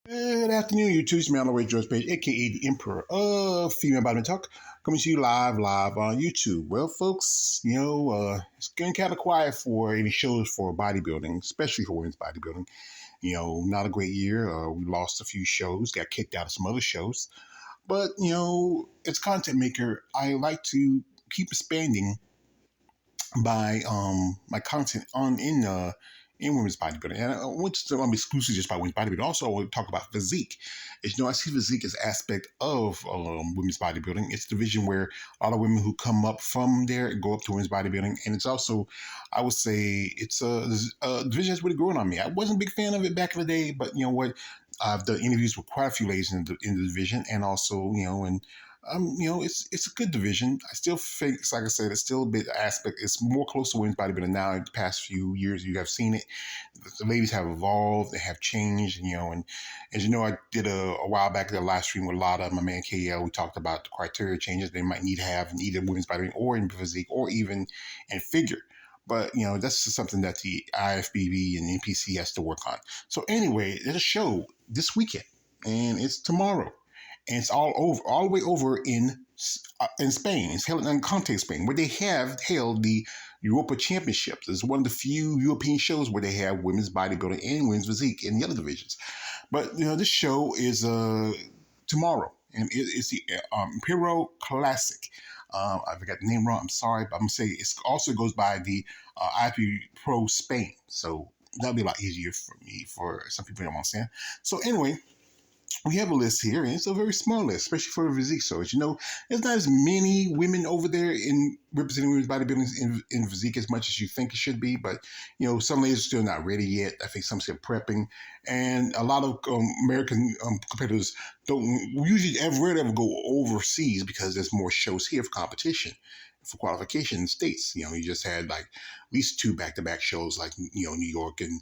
Good afternoon, YouTube. It's me on the way, George Page, aka the Emperor of Female Body Talk, coming to you live on YouTube. Well, folks, it's getting kind of quiet for any shows for bodybuilding, especially for women's bodybuilding. Not a great year. We lost a few shows, got kicked out of some other shows. But, as a content maker, I like to keep expanding my content on in women's bodybuilding, and I want to be exclusive just about women's bodybuilding. Also, I want to talk about physique. As I see physique as an aspect of women's bodybuilding. It's the division where a lot of women who come up from there and go up to women's bodybuilding, and it's also, I would say, it's a division that's really growing on me. I wasn't a big fan of it back in the day, but you know what? I've done interviews with quite a few ladies in the division, and also, it's a good division. I still think, like I said, it's still a bit aspect. It's more close to women's bodybuilding now. In the past few years, you have seen it. The ladies have evolved. They have changed. And as you know, I did a while back a live stream with Lotta, my man KL. We talked about the criteria changes they might need to have in either women's bodybuilding or in physique or even in figure. But that's just something that the IFBB and NPC has to work on. So anyway, there's a show this weekend, and it's tomorrow. And it's all the way over in Spain. It's held in Conte, Spain, where they have held the Europa Championships. It's one of the few European shows where they have women's bodybuilding and women's physique in the other divisions. But this show is tomorrow, and it's the Empro Classic. I forgot the name wrong. I'm sorry, but I'm gonna say it also goes by the IP Pro Spain. So that'll be a lot easier for me. For some people, you know what I'm saying. So anyway, we have a list here, and it's a very small list, especially for the physique shows. There's not as many women over there in representing women's bodybuilding in physique as much as you think it should be. But some ladies are still not ready yet. I think some still prepping, and a lot of American competitors don't usually ever go overseas because there's more shows here for competition. For qualification in states, you just had like at least two back-to-back shows, like New York and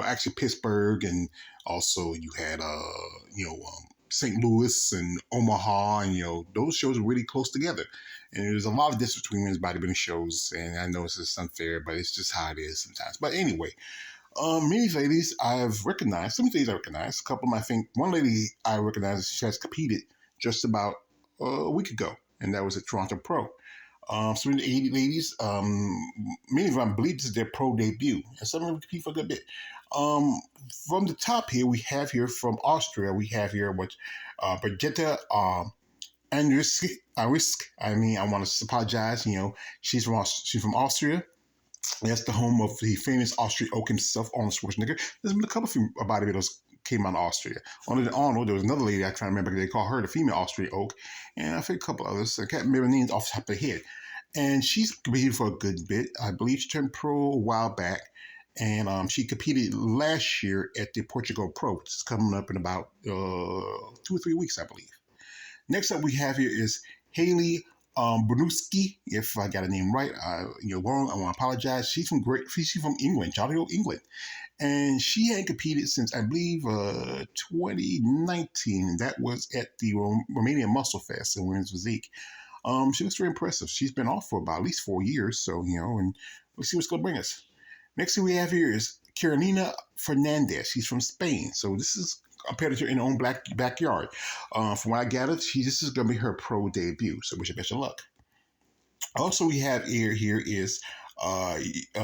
actually Pittsburgh, and also you had St. Louis and Omaha, and those shows are really close together. And there's a lot of distance between women's bodybuilding shows, and I know it's just unfair, but it's just how it is sometimes. But anyway, many ladies I've recognized, some ladies I recognize, a couple of them I think, one lady I recognize, she has competed just about a week ago, and that was at Toronto Pro. So in the 80 ladies, many of them, I believe this is their pro debut, and some of them compete for a good bit. From the top here, we have here from Austria, we have here what Brigitte Andrisk. I want to apologize. She's from Austria. That's the home of the famous Austrian oak himself, Arnold Schwarzenegger. There's been a couple of bodybuilders came out of Austria. Other than Arnold, there was another lady I try to remember. They call her the female Austrian oak, and I think a couple others. I can't remember names off the top of the head. And she's competed for a good bit. I believe she turned pro a while back, and she competed last year at the Portugal Pro, which is coming up in about 2 or 3 weeks, I believe. Next up we have here is Haley Brunowski. If I got her name right, wrong, I want to apologize. She's from England, Jolly old England. And she hadn't competed since, I believe, 2019. That was at the Romanian Muscle Fest in women's physique. She looks very impressive. She's been off for about at least 4 years. So, and let's see what's going to bring us. Next thing we have here is Carolina Fernandez. She's from Spain. So this is a competitor in her own backyard. From what I gathered, this is going to be her pro debut. So wish her best of luck. Also, we have here is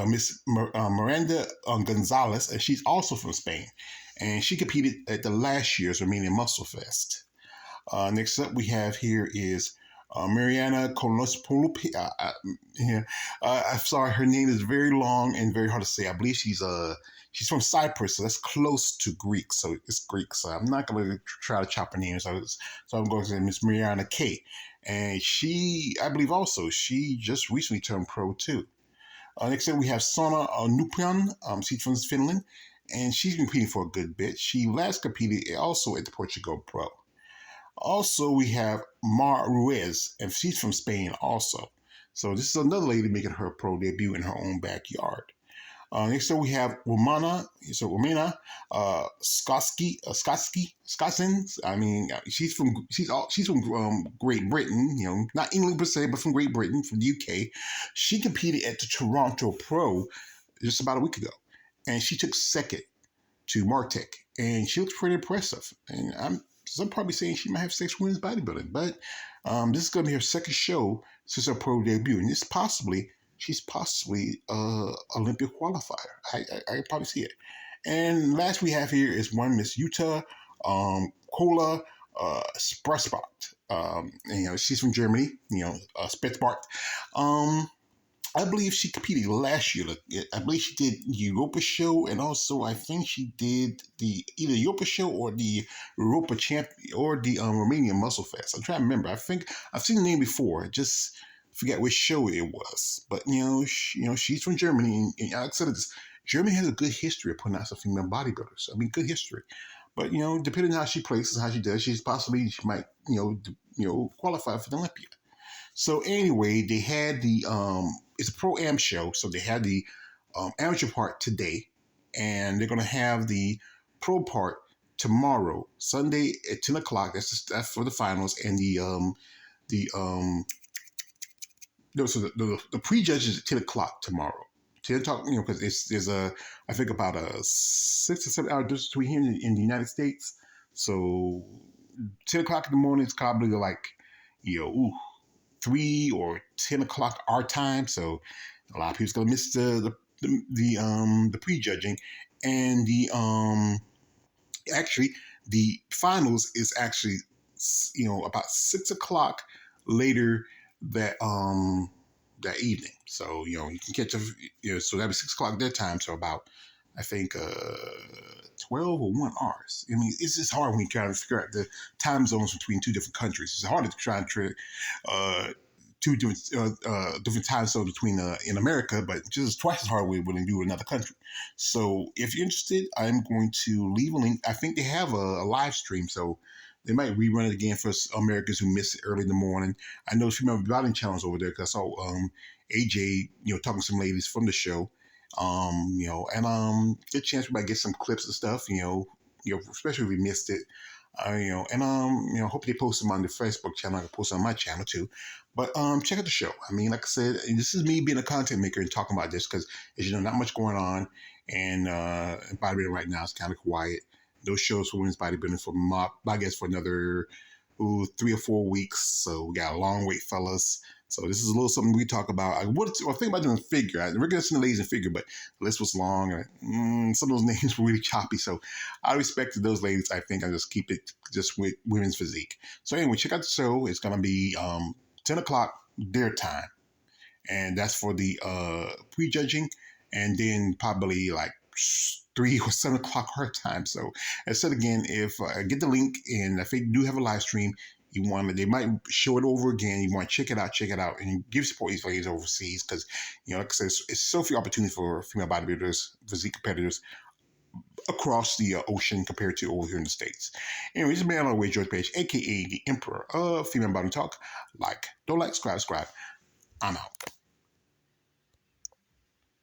Miss Miranda Gonzalez, and she's also from Spain. And she competed at the last year's Romanian Muscle Fest. Next up, we have here is Mariana Colospolupi. I'm sorry, her name is very long and very hard to say. I believe she's from Cyprus, so that's close to Greek. So it's Greek. So I'm not going to try to chop her name. So I'm going to say Miss Mariana K. And I believe also, she just recently turned pro too. Next up, we have Sona Nupian. She's from Finland, and she's been competing for a good bit. She last competed also at the Portugal Pro. Also, we have Mar Ruiz, and she's from Spain also. So this is another lady making her pro debut in her own backyard. Next up, we have Romana Skotsen. I mean, she's from Great Britain. Not England per se, but from Great Britain, from the UK. She competed at the Toronto Pro just about a week ago, and she took second. to Martech, and she looks pretty impressive. And some probably saying she might have sex with women's bodybuilding, but this is going to be her second show since her pro debut, and she's possibly Olympia qualifier. I can probably see it. And last we have here is one Miss Utah Kola Sprassbart. She's from Germany. Spitzbart. I believe she competed last year. I believe she did Europa show, and also I think she did the either Europa show or the Europa champion or the Romanian Muscle Fest. I'm trying to remember. I think I've seen the name before. Just forget which show it was. But she's from Germany, and like I said, Germany has a good history of putting out some female bodybuilders. I mean, good history. But depending on how she places, how she does, she might qualify for the Olympia. So anyway, they had the it's a pro am show, so they had the amateur part today, and they're gonna have the pro part tomorrow, Sunday at 10 o'clock. That's for the finals, and the no, so the prejudges at 10 o'clock tomorrow. 10 o'clock, because there's I think about a 6 or 7 hour difference between here in the United States. So 10 o'clock in the morning is probably like 3 or 10 o'clock our time. So a lot of people's gonna miss the prejudging, and actually the finals is actually about 6 o'clock later that evening. So you can catch so that'd be 6 o'clock their time. So about I think 12 or 1 hours. I mean, it's just hard when you try to figure out the time zones between two different countries. It's hard to try and two different time zones between in America, but just twice as hard when you do in another country. So if you're interested, I'm going to leave a link. I think they have a live stream, so they might rerun it again for Americans who missed it early in the morning. I know female bodybuilding channels over there because I saw AJ, talking to some ladies from the show. Good chance we might get some clips and stuff, especially if we missed it. Hope they post them on the Facebook channel. I can post them on my channel too. But check out the show. I mean, like I said, this is me being a content maker and talking about this because, as you know, not much going on, and bodybuilding right now is kind of quiet. Those shows for women's bodybuilding I guess for another 3 or 4 weeks. So we got a long wait, fellas. So this is a little something we talk about. I think about doing figure. We're going to send the ladies in figure, but the list was long. And some of those names were really choppy. So I respected those ladies. I think I'll just keep it just with women's physique. So anyway, check out the show. It's going to be 10 o'clock their time. And that's for the prejudging. And then probably like 3 or 7 o'clock our time. So as I said again, if I get the link, and if they do have a live stream, they might show it over again. You want to check it out, and give support these ladies overseas because, like I said, it's so few opportunities for female bodybuilders, physique competitors across the ocean compared to over here in the States. Anyway, this is man on the way, George Page, aka the Emperor of Female Body Talk. Don't like, subscribe. I'm out.